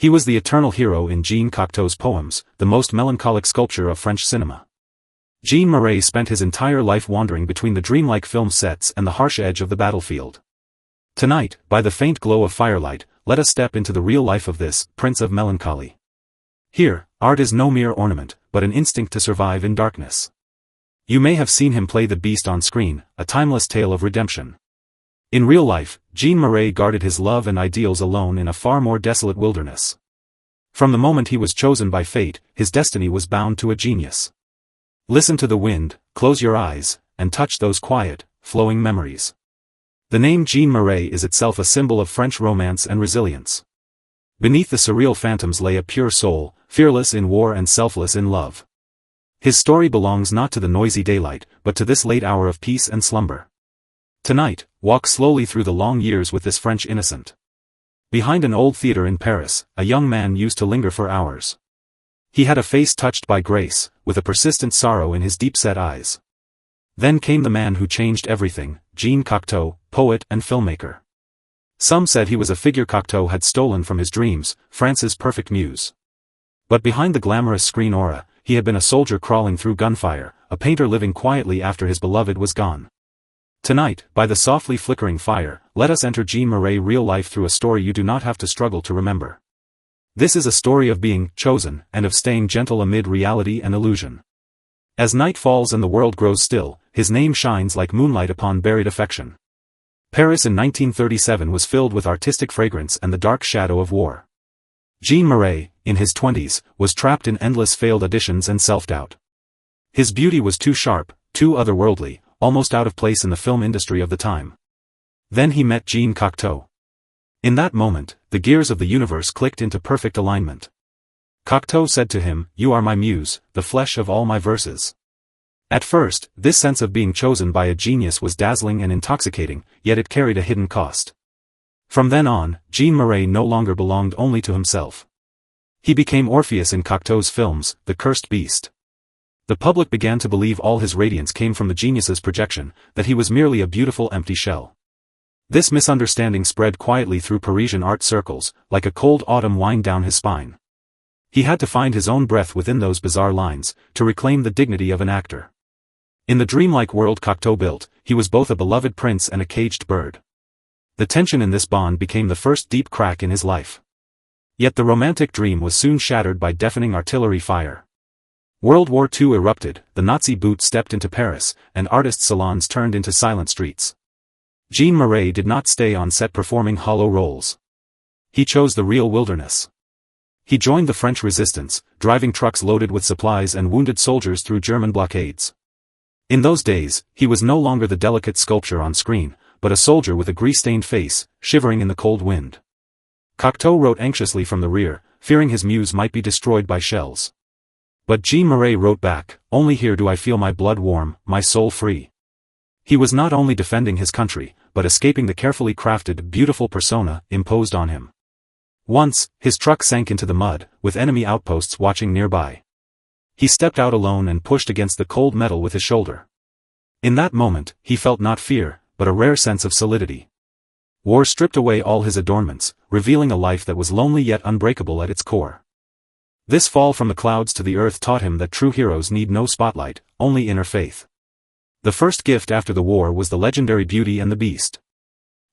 He was the eternal hero in Jean Cocteau's poems, the most melancholic sculpture of French cinema. Jean Marais spent his entire life wandering between the dreamlike film sets and the harsh edge of the battlefield. Tonight, by the faint glow of firelight, let us step into the real life of this Prince of Melancholy. Here, art is no mere ornament, but an instinct to survive in darkness. You may have seen him play the beast on screen, a timeless tale of redemption. In real life, Jean Marais guarded his love and ideals alone in a far more desolate wilderness. From the moment he was chosen by fate, his destiny was bound to a genius. Listen to the wind, close your eyes, and touch those quiet, flowing memories. The name Jean Marais is itself a symbol of French romance and resilience. Beneath the surreal phantoms lay a pure soul, fearless in war and selfless in love. His story belongs not to the noisy daylight, but to this late hour of peace and slumber. Tonight, walk slowly through the long years with this French innocent. Behind an old theater in Paris, a young man used to linger for hours. He had a face touched by grace, with a persistent sorrow in his deep-set eyes. Then came the man who changed everything, Jean Cocteau, poet and filmmaker. Some said he was a figure Cocteau had stolen from his dreams, France's perfect muse. But behind the glamorous screen aura, he had been a soldier crawling through gunfire, a painter living quietly after his beloved was gone. Tonight, by the softly flickering fire, let us enter Jean Marais' real life through a story you do not have to struggle to remember. This is a story of being chosen, and of staying gentle amid reality and illusion. As night falls and the world grows still, his name shines like moonlight upon buried affection. Paris in 1937 was filled with artistic fragrance and the dark shadow of war. Jean Marais, in his 20s, was trapped in endless failed auditions and self-doubt. His beauty was too sharp, too otherworldly, almost out of place in the film industry of the time. Then he met Jean Cocteau. In that moment, the gears of the universe clicked into perfect alignment. Cocteau said to him, "You are my muse, the flesh of all my verses." At first, this sense of being chosen by a genius was dazzling and intoxicating, yet it carried a hidden cost. From then on, Jean Marais no longer belonged only to himself. He became Orpheus in Cocteau's films, the cursed beast. The public began to believe all his radiance came from the genius's projection, that he was merely a beautiful empty shell. This misunderstanding spread quietly through Parisian art circles, like a cold autumn wind down his spine. He had to find his own breath within those bizarre lines, to reclaim the dignity of an actor. In the dreamlike world Cocteau built, he was both a beloved prince and a caged bird. The tension in this bond became the first deep crack in his life. Yet the romantic dream was soon shattered by deafening artillery fire. World War II erupted, the Nazi boot stepped into Paris, and artists' salons turned into silent streets. Jean Marais did not stay on set performing hollow roles. He chose the real wilderness. He joined the French resistance, driving trucks loaded with supplies and wounded soldiers through German blockades. In those days, he was no longer the delicate sculpture on screen, but a soldier with a grease-stained face, shivering in the cold wind. Cocteau wrote anxiously from the rear, fearing his muse might be destroyed by shells. But Jean Marais wrote back, "Only here do I feel my blood warm, my soul free." He was not only defending his country, but escaping the carefully crafted, beautiful persona imposed on him. Once, his truck sank into the mud, with enemy outposts watching nearby. He stepped out alone and pushed against the cold metal with his shoulder. In that moment, he felt not fear, but a rare sense of solidity. War stripped away all his adornments, revealing a life that was lonely yet unbreakable at its core. This fall from the clouds to the earth taught him that true heroes need no spotlight, only inner faith. The first gift after the war was the legendary Beauty and the Beast.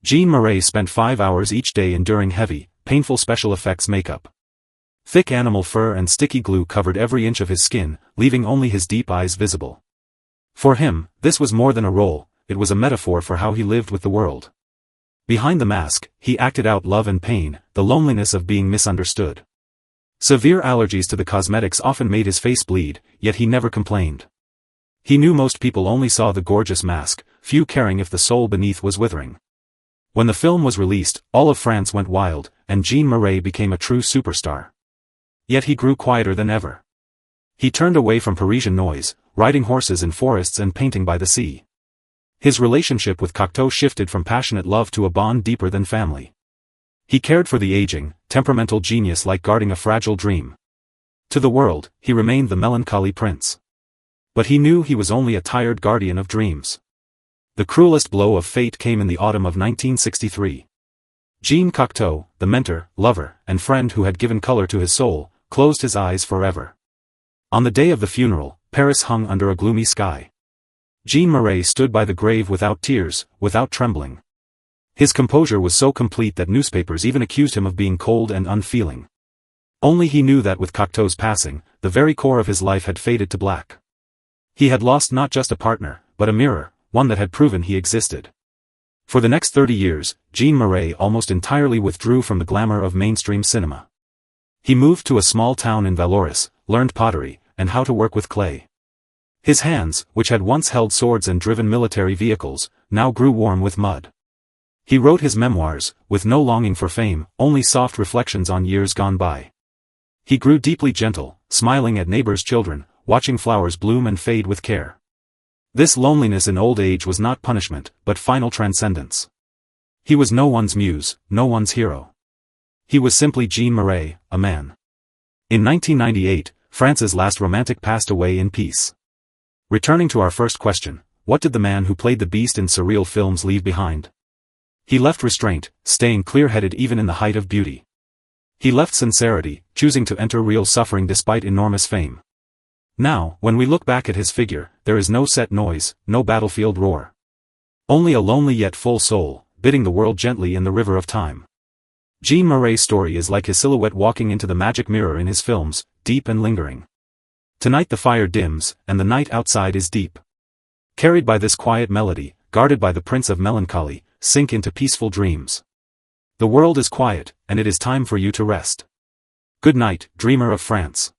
Jean Marais spent 5 hours each day enduring heavy, painful special effects makeup. Thick animal fur and sticky glue covered every inch of his skin, leaving only his deep eyes visible. For him, this was more than a role, it was a metaphor for how he lived with the world. Behind the mask, he acted out love and pain, the loneliness of being misunderstood. Severe allergies to the cosmetics often made his face bleed, yet he never complained. He knew most people only saw the gorgeous mask, few caring if the soul beneath was withering. When the film was released, all of France went wild, and Jean Marais became a true superstar. Yet he grew quieter than ever. He turned away from Parisian noise, riding horses in forests and painting by the sea. His relationship with Cocteau shifted from passionate love to a bond deeper than family. He cared for the aging, temperamental genius like guarding a fragile dream. To the world, he remained the melancholy prince. But he knew he was only a tired guardian of dreams. The cruelest blow of fate came in the autumn of 1963. Jean Cocteau, the mentor, lover, and friend who had given color to his soul, closed his eyes forever. On the day of the funeral, Paris hung under a gloomy sky. Jean Marais stood by the grave without tears, without trembling. His composure was so complete that newspapers even accused him of being cold and unfeeling. Only he knew that with Cocteau's passing, the very core of his life had faded to black. He had lost not just a partner, but a mirror, one that had proven he existed. For the next 30 years, Jean Marais almost entirely withdrew from the glamour of mainstream cinema. He moved to a small town in Valoris, learned pottery, and how to work with clay. His hands, which had once held swords and driven military vehicles, now grew warm with mud. He wrote his memoirs, with no longing for fame, only soft reflections on years gone by. He grew deeply gentle, smiling at neighbors' children, watching flowers bloom and fade with care. This loneliness in old age was not punishment, but final transcendence. He was no one's muse, no one's hero. He was simply Jean Marais, a man. In 1998, France's last romantic passed away in peace. Returning to our first question, what did the man who played the beast in surreal films leave behind? He left restraint, staying clear-headed even in the height of beauty. He left sincerity, choosing to enter real suffering despite enormous fame. Now, when we look back at his figure, there is no set noise, no battlefield roar. Only a lonely yet full soul, bidding the world gently in the river of time. Jean Marais' story is like his silhouette walking into the magic mirror in his films, deep and lingering. Tonight the fire dims, and the night outside is deep. Carried by this quiet melody, guarded by the Prince of Melancholy, sink into peaceful dreams. The world is quiet, and it is time for you to rest. Good night, dreamer of France.